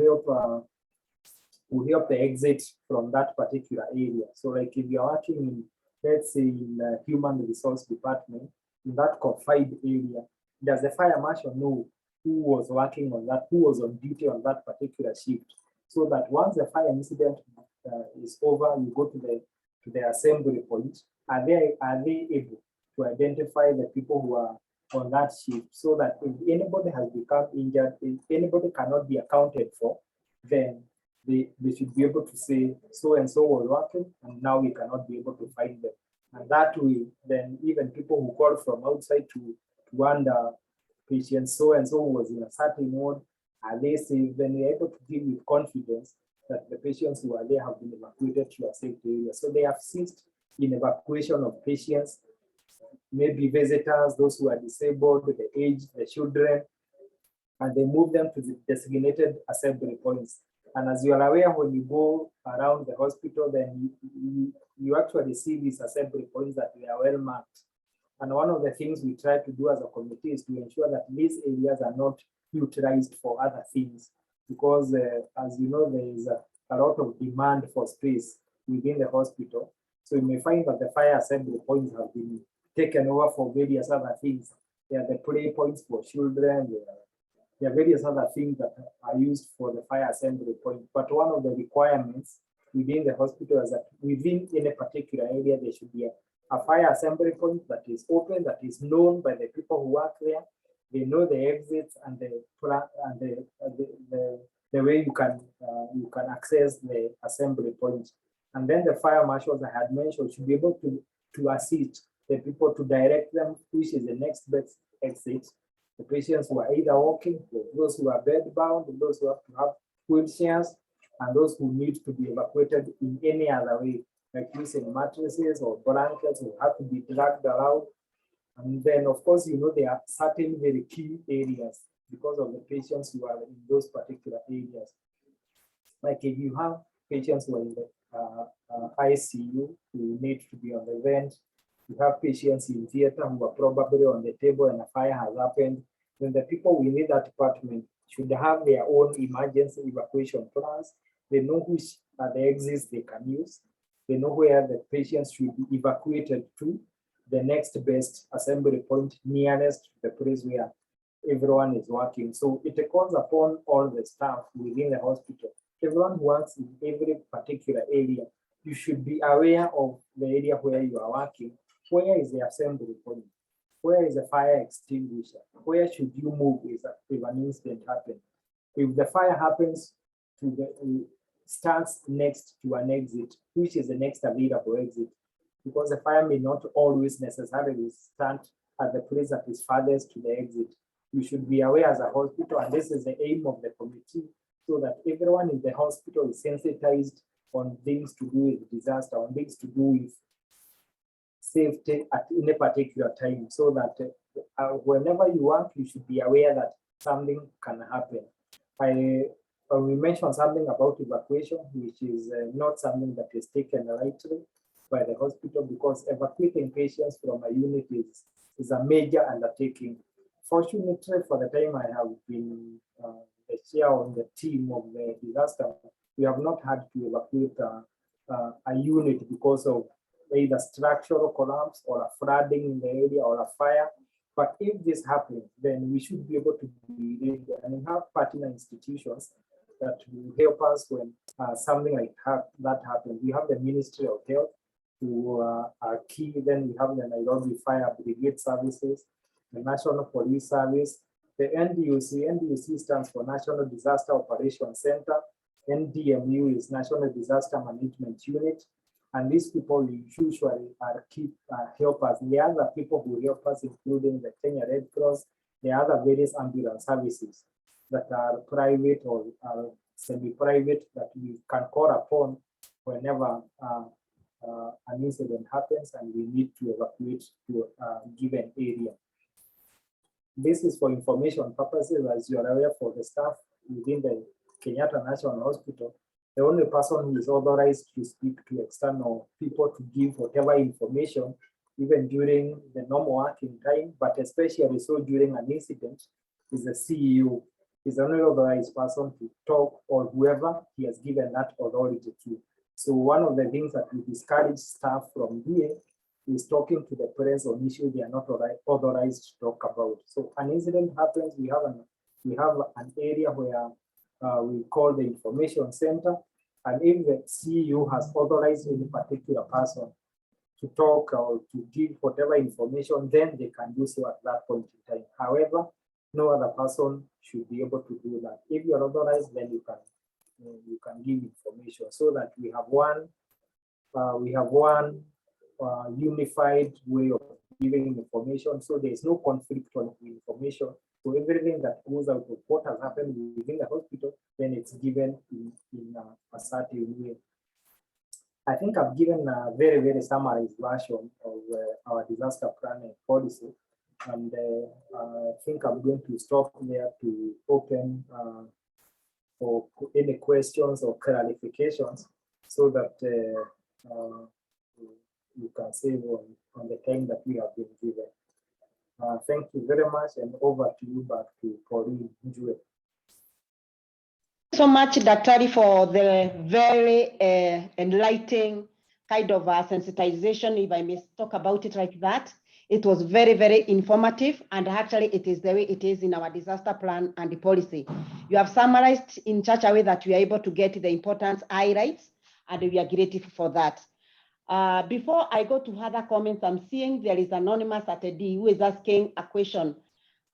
help the exit from that particular area. So like if you're working in, let's say in human resource department, in that confined area, does the fire marshal know who was working on that, who was on duty on that particular shift? So that once the fire incident is over, you go to the assembly point. Are they able to identify the people who are on that shift, so that if anybody has become injured, if anybody cannot be accounted for, then they should be able to say so and so was working, and now we cannot be able to find them. And that way, then even people who call from outside to wonder, patient so and so was in a certain ward, are they safe? Then we are able to give with confidence that the patients who are there have been evacuated to a safe area. So they assist in evacuation of patients, maybe visitors, those who are disabled, the aged, the children, and they move them to the designated assembly points. And as you are aware, when you go around the hospital, then you actually see these assembly points that they are well marked. And one of the things we try to do as a committee is to ensure that these areas are not utilized for other things, because as you know, there is a lot of demand for space within the hospital. So you may find that the fire assembly points have been taken over for various other things. They are the play points for children. There are various other things that are used for the fire assembly point. But one of the requirements within the hospital is that within any particular area, there should be a fire assembly point that is open, that is known by the people who work there. They know the exits and the way you can access the assembly point. And then the fire marshals I had mentioned should be able to assist the people, to direct them which is the next best exit. The patients who are either walking, those who are bedbound, those who have to have wheelchairs, and those who need to be evacuated in any other way, like using mattresses or blankets, who have to be dragged around. And then, of course, you know, there are certain very key areas because of the patients who are in those particular areas. Like if you have patients who are in the ICU, who need to be on the vent, you have patients in theater who are probably on the table and a fire has happened, then the people within that department should have their own emergency evacuation plans. They know which are the exits they can use. They know where the patients should be evacuated to, the next best assembly point nearest to the place where everyone is working. So it calls upon all the staff within the hospital. Everyone who works in every particular area, you should be aware of the area where you are working. Where is the assembly point? Where is the fire extinguisher? Where should you move if an incident happens? If the fire happens starts next to an exit, which is the next available exit? Because the fire may not always necessarily start at the place that is farthest to the exit. You should be aware as a hospital, and this is the aim of the committee, so that everyone in the hospital is sensitized on things to do with disaster, on things to do with safety at any particular time, so that whenever you work, you should be aware that something can happen. We mentioned something about evacuation, which is not something that is taken lightly by the hospital, because evacuating patients from a unit is a major undertaking. Fortunately, for the time I have been the chair on the team of the disaster, we have not had to evacuate a unit because of either structural collapse or a flooding in the area or a fire. But if this happens, then we should be able to be ready, and we have partner institutions that will help us when something like that happens. We have the Ministry of Health, who are key. Then we have the Nairobi Fire Brigade Services, the National Police Service, the NDUC. NDUC stands for National Disaster Operations Center. NDMU is National Disaster Management Unit. And these people usually are key helpers. The other people who help us, including the Kenya Red Cross, the other various ambulance services that are private or semi-private that we can call upon whenever an incident happens and we need to evacuate to a given area. This is for information purposes, as you are aware, for the staff within the Kenyatta National Hospital. The only person who is authorized to speak to external people to give whatever information, even during the normal working time, but especially so during an incident, is the CEO. He's the only authorized person to talk, or whoever he has given that authority to. So one of the things that we discourage staff from doing is talking to the parents on issues they are not authorized to talk about. So an incident happens, we have an area where we call the information center, and if the CEO has authorized any particular person to talk or to give whatever information, then they can do so at that point in time. However, no other person should be able to do that. If you are authorized, then you can give information, so that we have one unified way of giving information, so there is no conflict on information. So everything that goes out of what has happened within the hospital, then it's given in a certain way. I think I've given a very, very summarized version of our disaster planning policy, and I think I'm going to stop there to open for any questions or clarifications, so that you can save on the time that we have been given. Thank you very much, and over to you, back to Pauline Njue. So much, Daktari, for the very enlightening kind of sensitization, if I may talk about it like that. It was very, very informative, and actually it is the way it is in our disaster plan and the policy. You have summarized in such a way that we are able to get the important highlights, and we are grateful for that. Before I go to other comments, I'm seeing there is anonymous attendee who is asking a question,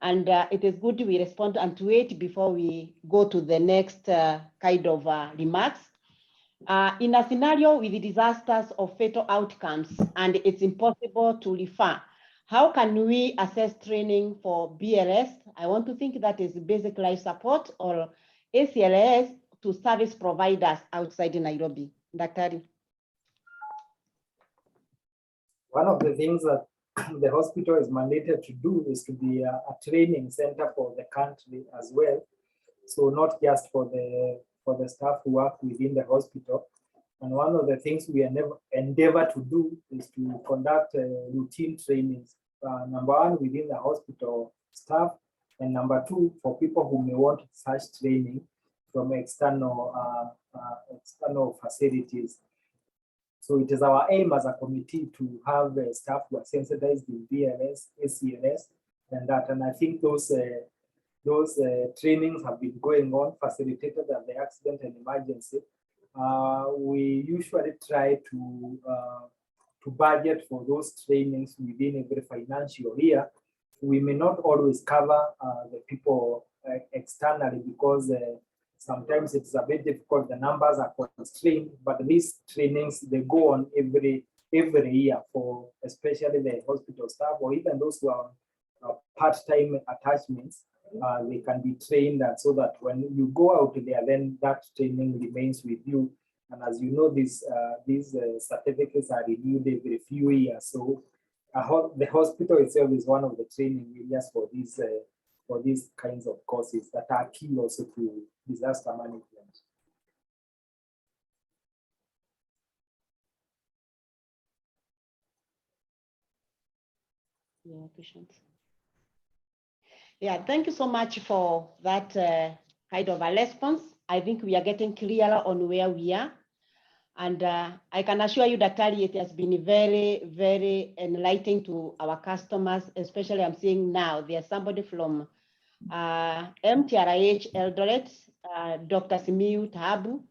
and it is good we respond to it before we go to the next kind of remarks. In a scenario with the disasters of fatal outcomes, and it's impossible to refer, how can we assess training for BLS? I want to think that is basic life support, or ACLS to service providers outside Nairobi. Daktari. One of the things that the hospital is mandated to do is to be a training center for the country as well. So not just for the staff who work within the hospital. And one of the things we endeavor to do is to conduct routine trainings. Number one, within the hospital staff, and number two, for people who may want such training from external facilities. So it is our aim as a committee to have staff who are sensitized in BLS, ACLS, and that. And I think those trainings have been going on, facilitated at the accident and emergency. We usually try to budget for those trainings within every financial year. We may not always cover the people externally, because sometimes it's a bit difficult. The numbers are constrained, but these trainings, they go on every every year for especially the hospital staff or even those who are part-time attachments. They can be trained, and so that when you go out there, then that training remains with you. And as you know, these certificates are renewed every few years. So the hospital itself is one of the training areas for these kinds of courses that are key also to disaster management. Yeah, patients. Yeah, thank you so much for that kind of a response. I think we are getting clearer on where we are. And I can assure you that it has been very, very enlightening to our customers, especially I'm seeing now there's somebody from MTRIH Eldoret, Dr. Simiu Tabu,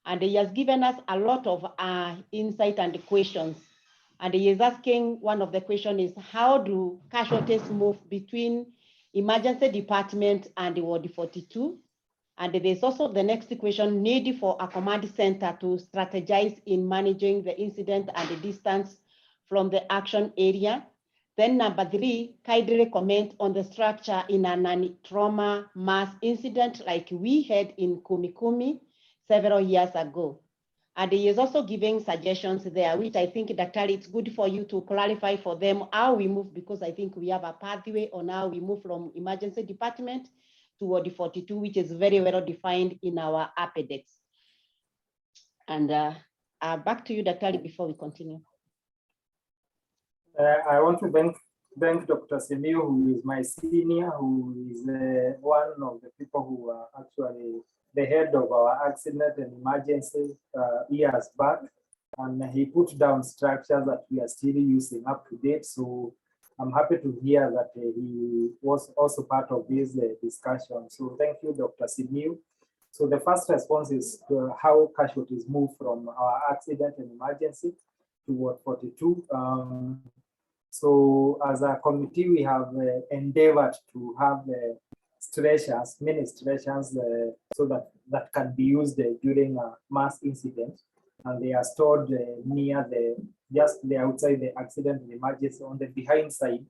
and he has given us a lot of insight and questions. And he is asking, one of the questions is, how do casualties move between emergency department and the Ward 42? And there's also the next question, need for a command center to strategize in managing the incident and the distance from the action area. Then number 3, kindly comment on the structure in a non-trauma mass incident like we had in Kumikumi several years ago. And he is also giving suggestions there, which I think, Dr. it's good for you to clarify for them how we move, because I think we have a pathway on how we move from emergency department to Ward 42, which is very well defined in our appendix. And back to you, Dr. before we continue. I want to thank Dr. Simiu, who is my senior, who is one of the people who are actually the head of our accident and emergency years back. And he put down structures that we are still using up to date. So I'm happy to hear that he was also part of this discussion. So thank you, Dr. Simiu. So the first response is how casualties move from our accident and emergency to Ward 42. So as a committee, we have endeavored to have stretchers, many stretchers, so that can be used during a mass incident. And they are stored near just outside the accident and emergency on the behind side,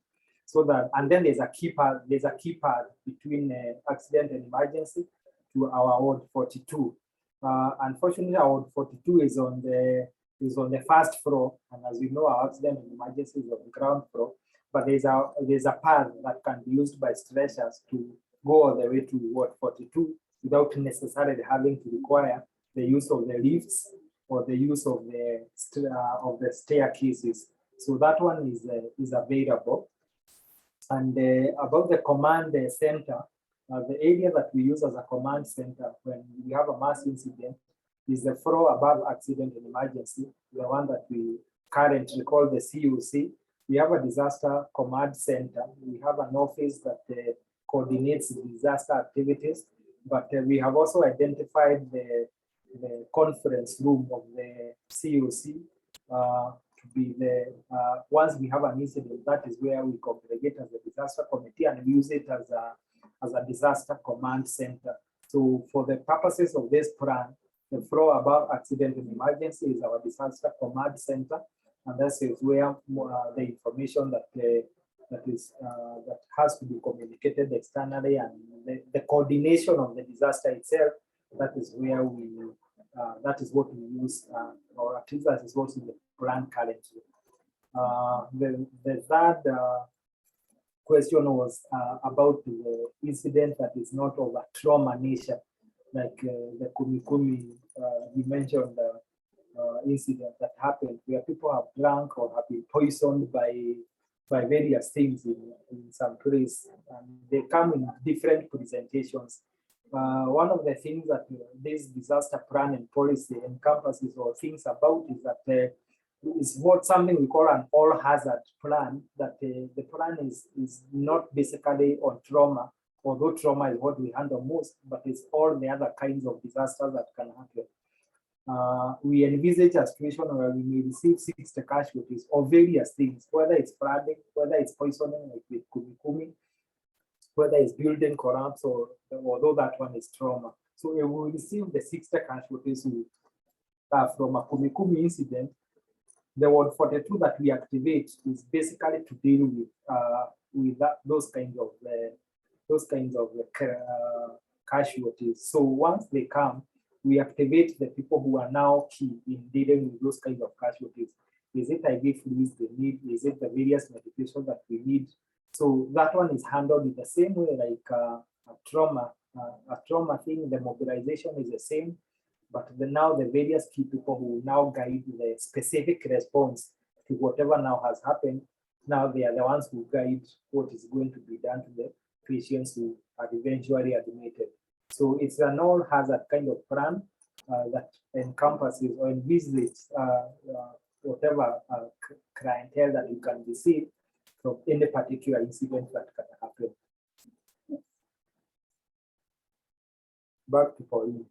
so that, and then there's a keypad between accident and emergency to our Ward 42. Unfortunately, our Ward 42 is on the first floor, and as you know, our accident and emergency is on the ground floor. But there's a path that can be used by stretchers to go all the way to Ward 42 without necessarily having to require the use of the lifts or the use of the staircases. So that one is available. And about the command center, the area that we use as a command center when we have a mass incident is the floor above accident and emergency, the one that we currently call the CUC. We have a disaster command center. We have an office that coordinates disaster activities, but we have also identified the conference room of the CUC to be once we have an incident, that is where we congregate as a disaster committee and use it as a disaster command center. So for the purposes of this plan, the floor above accident and emergency is our disaster command center, and that is where the information that has to be communicated externally, and the coordination of the disaster itself, that is where that is what we use, or at least that is what's in the plan currently. The third question was about the incident that is not of a trauma nature, like the Kumikumi, you mentioned incident that happened where people have drunk or have been poisoned by various things in some place, and they come in different presentations. One of the things that this disaster plan and policy encompasses or thinks about is that is what something we call an all hazard plan, that the plan is not basically on trauma, although trauma is what we handle most, but it's all the other kinds of disasters that can happen. We envisage a situation where we may receive 60 casualties of various things, whether it's flooding, whether it's poisoning like with Kumikumi, whether it's building collapse, or although that one is trauma. So we will receive the 60 casualties from a Kumikumi incident. The Ward 42 that we activate is basically to deal with those kinds of casualties. So once they come, we activate the people who are now key in dealing with those kinds of casualties. Is it IV fluids they need? Is it the various medications that we need? So that one is handled in the same way like a trauma thing. The mobilization is the same, but now the various key people who now guide the specific response to whatever now has happened, now they are the ones who guide what is going to be done to the patients who are eventually admitted. So it's an all-hazard kind of plan that encompasses or envisages whatever clientele that you can receive from any particular incident that can happen. Back to Pauline.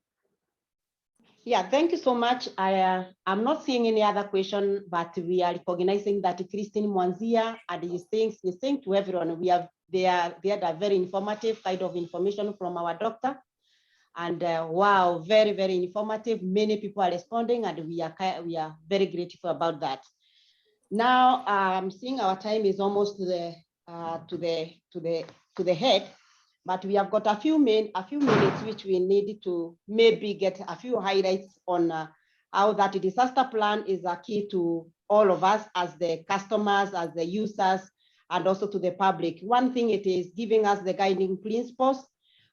Yeah, thank you so much. I'm not seeing any other question, but we are recognizing that Christine Mwanzia and he's saying to everyone, they had a very informative kind of information from our doctor. And wow, very, very informative. Many people are responding, and we are very grateful about that. Now, I'm seeing our time is almost to the head, but we have got a few minutes which we need to maybe get a few highlights on how that disaster plan is a key to all of us as the customers, as the users, and also to the public. One thing, it is giving us the guiding principles,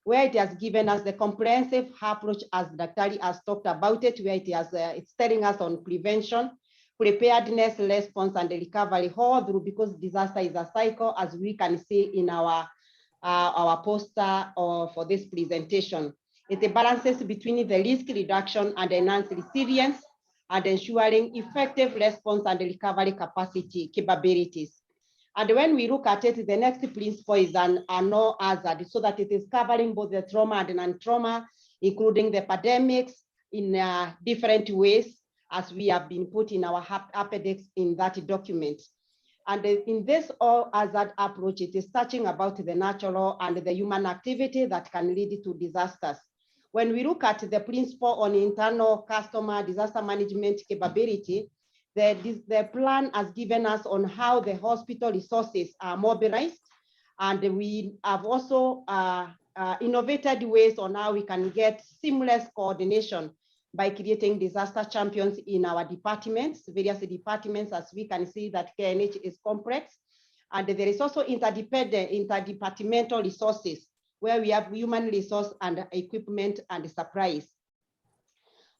where it has given us the comprehensive approach as Daktari has talked about it, where it's telling us on prevention, preparedness, response, and the recovery all through, because disaster is a cycle, as we can see in our poster for this presentation. It balances between the risk reduction and enhanced resilience and ensuring effective response and recovery capabilities. And when we look at it, the next principle is an no hazard, so that it is covering both the trauma and non-trauma, including the pandemics in different ways, as we have been put in our appendix in that document. And in this all hazard approach, it is touching about the natural and the human activity that can lead to disasters. When we look at the principle on internal customer disaster management capability, the plan has given us on how the hospital resources are mobilized. And we have also innovated ways on how we can get seamless coordination by creating disaster champions in our departments, various departments, as we can see that KNH is complex. And there is also interdepartmental resources, where we have human resource and equipment and supplies.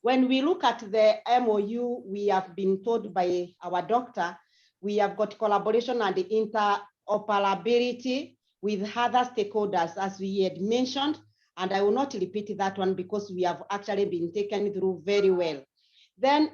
When we look at the MOU, we have been told by our doctor, we have got collaboration and interoperability with other stakeholders, as we had mentioned, and I will not repeat that one because we have actually been taken through very well. Then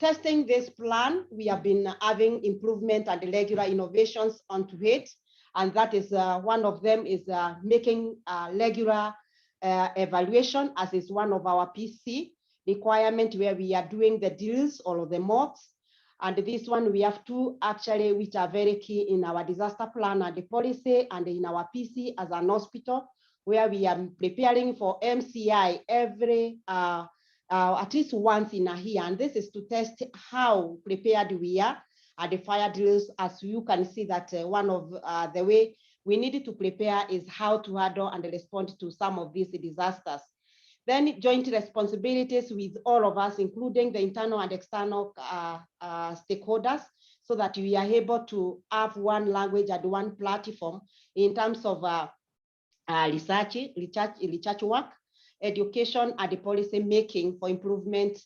testing this plan, we have been having improvement and regular innovations onto it. And that is one of them is making regular evaluation, as is one of our PC requirement, where we are doing the drills or the mocks. And this one, we have two actually, which are very key in our disaster plan and the policy, and in our PC as an hospital, where we are preparing for MCI every, at least once in a year. And this is to test how prepared we are at the fire drills. As you can see that one of the way we needed to prepare is how to handle and respond to some of these disasters. Then joint responsibilities with all of us, including the internal and external stakeholders, so that we are able to have one language and one platform in terms of research work, education, and the policy making for improvement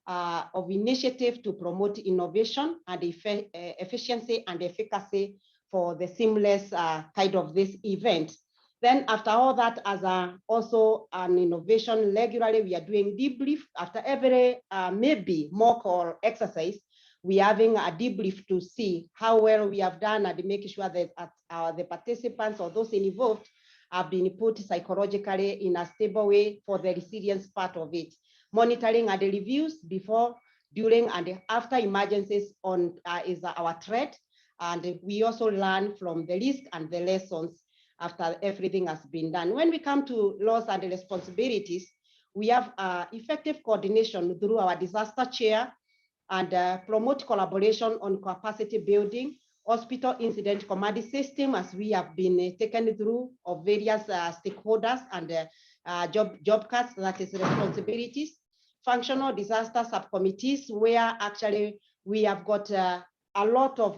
of initiative to promote innovation and efficiency and efficacy for the seamless kind of this event. Then after all that, as also an innovation, regularly we are doing debrief after every maybe mock or exercise. We are having a debrief to see how well we have done and making sure that the participants or those involved have been put psychologically in a stable way for the resilience part of it. Monitoring and the reviews before, during, and after emergencies on is our threat. And we also learn from the risk and the lessons after everything has been done. When we come to laws and responsibilities, we have effective coordination through our disaster chair and promote collaboration on capacity building, hospital incident command system, as we have been taken through of various stakeholders and job cuts, that is responsibilities, functional disaster subcommittees, where actually we have got a lot of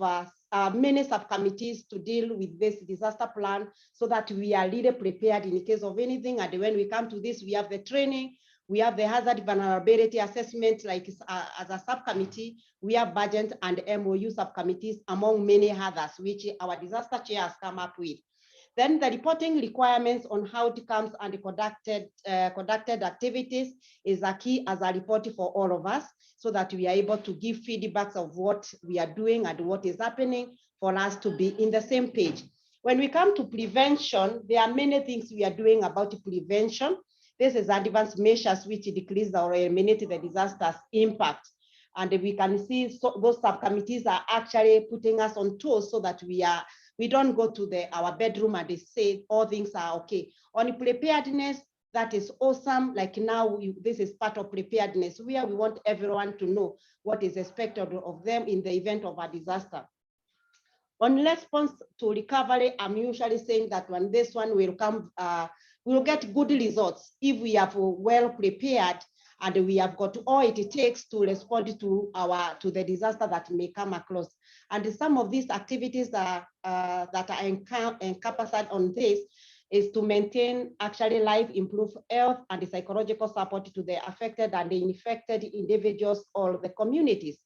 many subcommittees to deal with this disaster plan so that we are really prepared in case of anything. And when we come to this, we have the training, we have the hazard vulnerability assessment, like as a subcommittee, we have budget and MOU subcommittees, among many others, which our disaster chair has come up with. Then the reporting requirements on outcomes and conducted activities is a key as a report for all of us, so that we are able to give feedbacks of what we are doing and what is happening for us to be in the same page. When we come to prevention, there are many things we are doing about prevention. This is advanced measures which decrease or eliminate the disaster's impact. And we can see those subcommittees are actually putting us on toes so that we don't go to our bedroom and they say all things are okay. On preparedness, that is awesome. Like now, this is part of preparedness, where we want everyone to know what is expected of them in the event of a disaster. On response to recovery, I'm usually saying that when this one will come, we'll get good results if we have well prepared and we have got all it takes to respond to the disaster that may come across. And some of these activities that are encompassed on this is to maintain actually life, improve health and the psychological support to the affected and the infected individuals or the communities.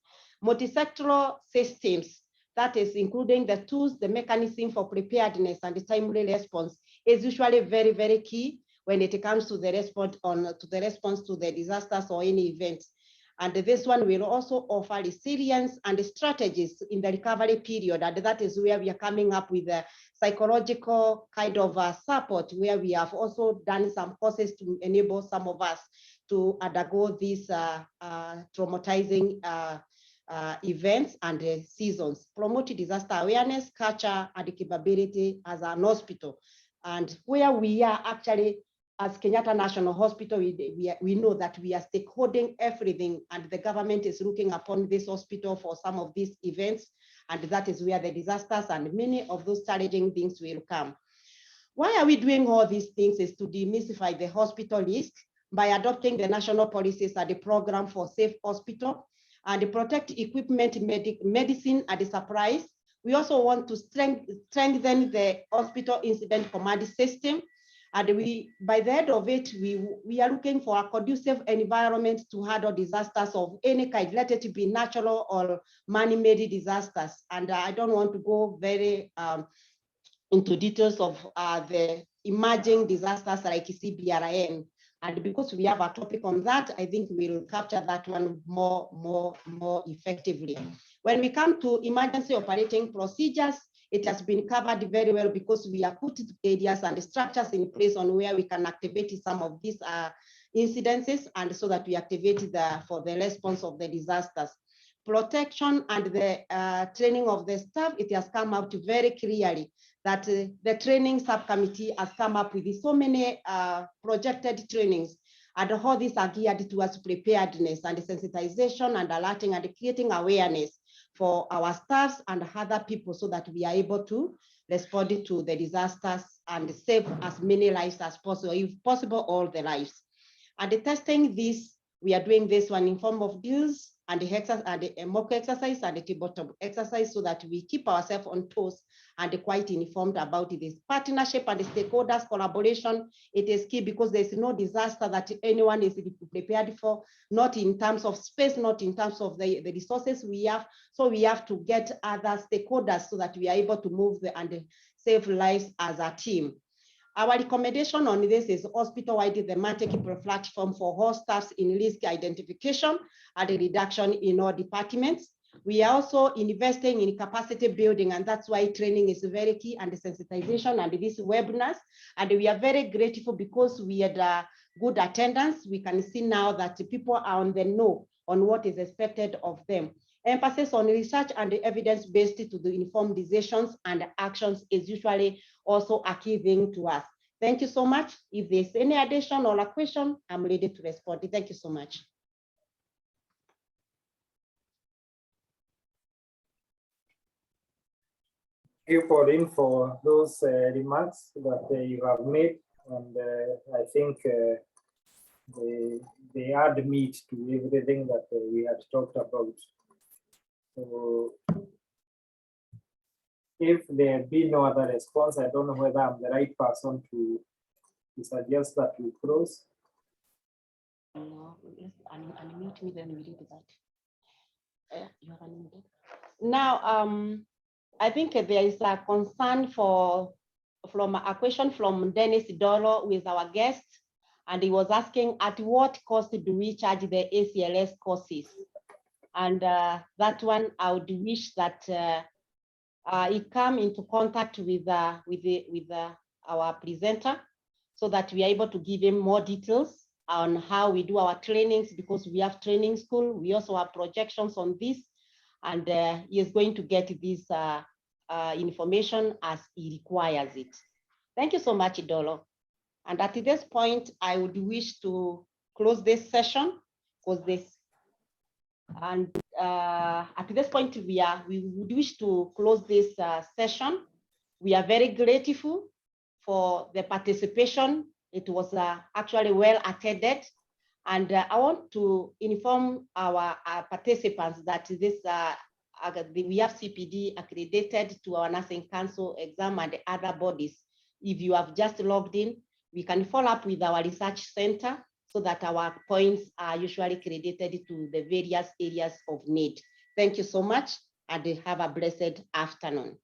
Multisectoral systems, that is including the tools, the mechanism for preparedness and the timely response, is usually very, very key when it comes to the response to the disasters or any events. And this one will also offer resilience and strategies in the recovery period. And that is where we are coming up with a psychological kind of support, where we have also done some courses to enable some of us to undergo these traumatizing events and seasons. Promote disaster awareness, culture, and capability as an hospital. And where we are actually, as Kenyatta National Hospital, we know that we are stakeholding everything, and the government is looking upon this hospital for some of these events, and that is where the disasters and many of those challenging things will come. Why are we doing all these things? Is to demystify the hospital risk by adopting the national policies and the program for safe hospital and protect equipment, medicine, and the supplies. We also want to strengthen the hospital incident command system. And by the end of it, we are looking for a conducive environment to handle disasters of any kind, let it be natural or man-made disasters. And I don't want to go very into details of the emerging disasters like CBRN. And because we have a topic on that, I think we will capture that one more effectively. When we come to emergency operating procedures, it has been covered very well because we have put areas and structures in place on where we can activate some of these incidences, and so that we activate for the response of the disasters. Protection and the training of the staff, it has come out very clearly that the training subcommittee has come up with so many projected trainings, and all these are geared towards preparedness and sensitization and alerting and creating awareness for our staffs and other people, so that we are able to respond to the disasters and save as many lives as possible, if possible, all the lives. And the testing this, we are doing this one in form of drills and the mock exercise and the tabletop exercise, so that we keep ourselves on toes and quite informed about this. Partnership and the stakeholders collaboration, it is key, because there's no disaster that anyone is prepared for, not in terms of space, not in terms of the resources we have. So we have to get other stakeholders so that we are able to move and save lives as a team. Our recommendation on this is hospital-wide thematic platform for all staffs in risk identification and reduction in all departments. We are also investing in capacity building, and that's why training is very key, and the sensitization and these webinars. And we are very grateful because we had good attendance. We can see now that people are on the know on what is expected of them. Emphasis on research and evidence-based to the informed decisions and actions is usually also a key thing to us. Thank you so much. If there's any addition or a question, I'm ready to respond. Thank you so much. you, Pauline, for those remarks that you have made, and I think they add meat to everything that we had talked about. So if there be no other response, I don't know whether I'm the right person to suggest that we close. No, yes, unmute me, then we read that. You're unmuted. Now, I think there is a concern from a question from Dennis Dolo, who is our guest, and he was asking, at what cost do we charge the ACLS courses? And that one, I would wish that it come into contact with our presenter, so that we are able to give him more details on how we do our trainings, because we have training school. We also have projections on this, and he is going to get this information as he requires it. Thank you so much, Idolo. And at this point, I would wish to close this session, because at this point, we would wish to close this session. We are very grateful for the participation. It was actually well attended. And I want to inform our participants that this we have CPD accredited to our Nursing Council exam and the other bodies. If you have just logged in, we can follow up with our research center so that our points are usually credited to the various areas of need. Thank you so much, and have a blessed afternoon.